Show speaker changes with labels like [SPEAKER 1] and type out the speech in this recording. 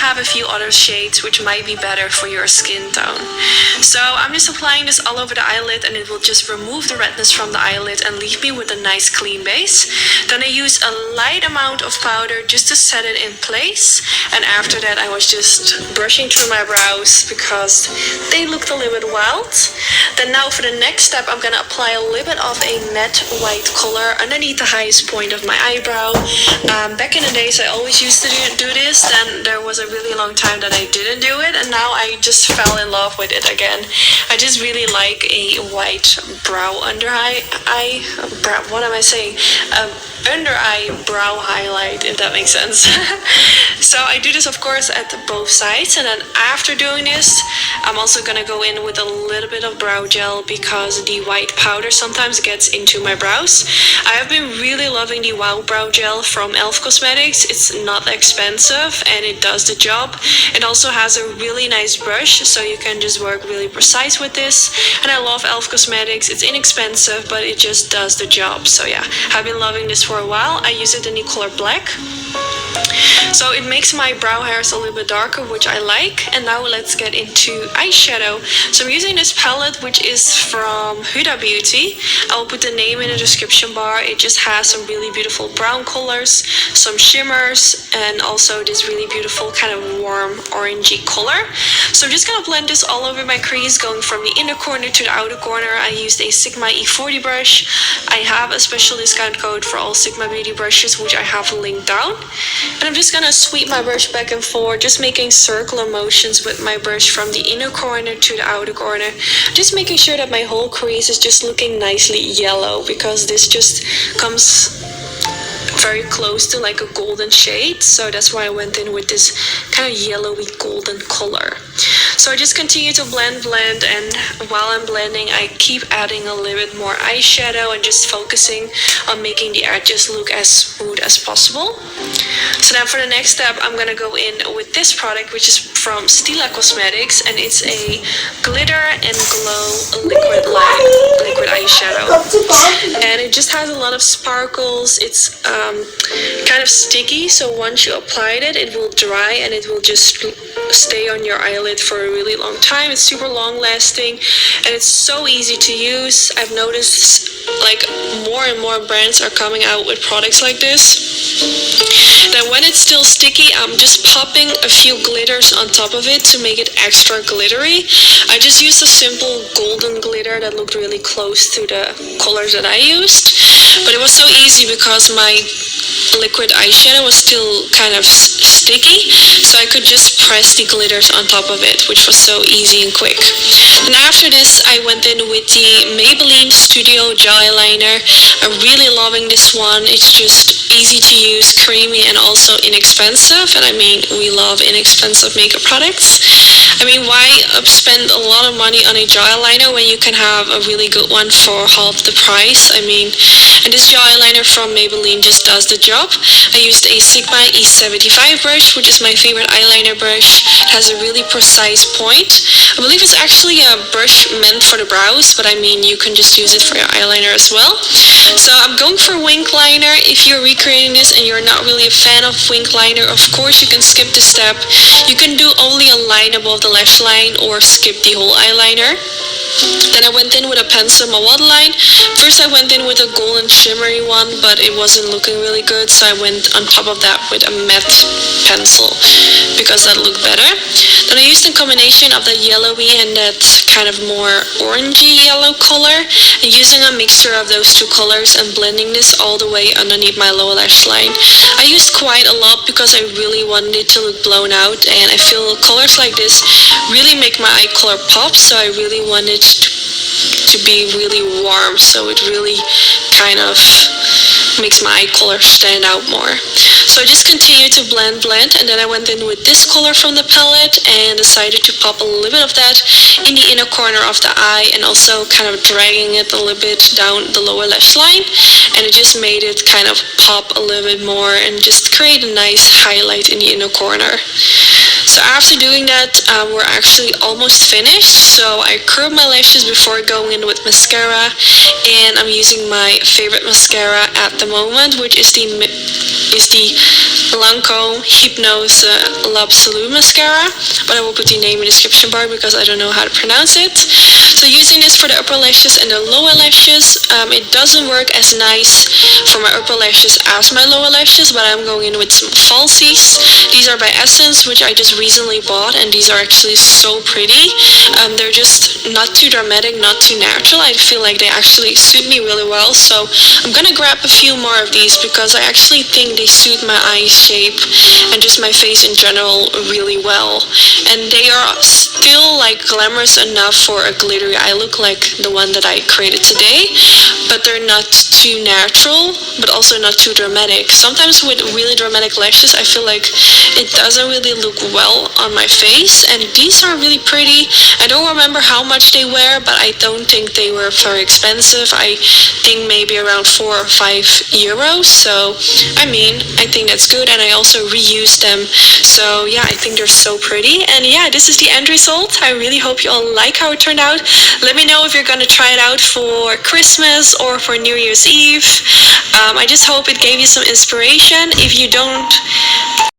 [SPEAKER 1] have a few other shades which might be better for your skin tone. So I'm just applying this all over the eyelid, and it will just remove the redness from the eyelid and leave me with a nice clean base. Then I use a light amount of powder just to set it in place, and after that I was just brushing through my brows because they looked a little bit wild. Then now for the next step, I'm gonna apply a little bit of a matte white color underneath the highest point of my eyebrow. Back in the days I always used to do this, then there was a really long time that I didn't do it, and now I just fell in love with it again. I just really like a white brow under what am I saying? Under eye brow highlight, if that makes sense. So I do this of course at both sides, and then after doing this I'm also gonna go in with a little bit of brow gel because the white powder sometimes gets into my brows. I have been really loving the Wow Brow Gel from e.l.f. Cosmetics. It's not expensive and it does the job. It also has a really nice brush, so you can just work really precise with this. And I love e.l.f. Cosmetics. It's inexpensive, but it just does the job. So yeah, I've been loving this for a while. I use it in the color black. So it makes my brow hairs a little bit darker, which I like. And now let's get into eyeshadow. So I'm using this palette, which is from Huda Beauty. I will put the name in the description bar. It just has some really beautiful brown colors, some shimmers, and also this really beautiful kind of warm orangey color. So I'm just gonna blend this all over my crease, going from the inner corner to the outer corner. I used a Sigma E40 brush. I have a special discount code for all Sigma Beauty brushes, which I have linked down. And I'm just gonna sweep my brush back and forth, just making circular motions with my brush from the inner corner to the outer corner, just making sure that my whole crease is just looking nicely yellow, because this just comes very close to like a golden shade, so that's why I went in with this kind of yellowy golden color. So I just continue to blend, and while I'm blending I keep adding a little bit more eyeshadow and just focusing on making the edges look as smooth as possible. So now for the next step I'm gonna go in with this product, which is from Stila Cosmetics, and it's a glitter and glow liquid eyeshadow, and it just has a lot of sparkles. It's kind of sticky, so once you applied it, it will dry and it will just stay on your eyelid for a really long time. It's super long lasting and it's so easy to use. I've noticed like more and more brands are coming out with products like this. Now when it's still sticky, I'm just popping a few glitters on top of it to make it extra glittery. I just used a simple golden glitter that looked really close to the colors that I used, but it was so easy because my liquid eyeshadow was still kind of sticky, so I could just press the glitters on top of it, which was so easy and quick. And after this I went in with the Maybelline Studio Gel Eyeliner. I'm really loving this one. It's just easy to use, creamy, and also inexpensive, and I mean we love inexpensive makeup products. I mean, why spend a lot of money on a gel eyeliner when you can have a really good one for half the price? I mean, and this gel eyeliner from Maybelline just does the job. I used a Sigma E75 brush, which is my favorite eyeliner brush. It has a really precise point. I believe it's actually a brush meant for the brows, but I mean you can just use it for your eyeliner as well. So I'm going for wing liner. If you're recreating this and you're not really a fan of wing liner, of course you can skip the step. You can do only a line above the lash line or skip the whole eyeliner. Then I went in with a pencil in my waterline. First I went in with a golden shimmery one, but it wasn't looking really good, so I went on top of that with a matte pencil because that looked better. Then I used a combination of the yellowy and that kind of more orangey yellow color, and using a mixture of those two colors and blending this all the way underneath my lower lash line. I used quite a lot because I really wanted it to look blown out, and I feel colors like this really make my eye color pop, so I really wanted to be really warm, so it really kind of makes my eye color stand out more. So I just continued to blend, and then I went in with this color from the palette and decided to pop a little bit of that in the inner corner of the eye, and also kind of dragging it a little bit down the lower lash line, and it just made it kind of pop a little bit more and just create a nice highlight in the inner corner. So after doing that, we're actually almost finished. So I curled my lashes before going in with mascara, and I'm using my favorite mascara at the moment, which is the Blanco Hypnose L'Absolu mascara, but I will put the name in the description bar because I don't know how to pronounce it. So using this for the upper lashes and the lower lashes, it doesn't work as nice for my upper lashes as my lower lashes, but I'm going in with some falsies. These are by Essence, which I just recently bought, and these are actually so pretty. They're just not too dramatic, not too natural. I feel like they actually suit me really well, so I'm gonna grab a few more of these because I actually think they suit my eye shape and just my face in general really well. And they are still like glamorous enough for a glittery eye look like the one that I created today, but they're not too natural, but also not too dramatic. Sometimes with really dramatic lashes, I feel like it doesn't really look well on my face, and these are really pretty. I don't remember how much they were, but I don't think they were very expensive. I think maybe around 4 or 5 euros. So I mean, I think that's good, and I also reused them. So yeah, I think they're so pretty. And yeah, this is the end result. I really hope you all like how it turned out. Let me know if you're gonna try it out for Christmas or for New Year's Eve. I just hope it gave you some inspiration. If you don't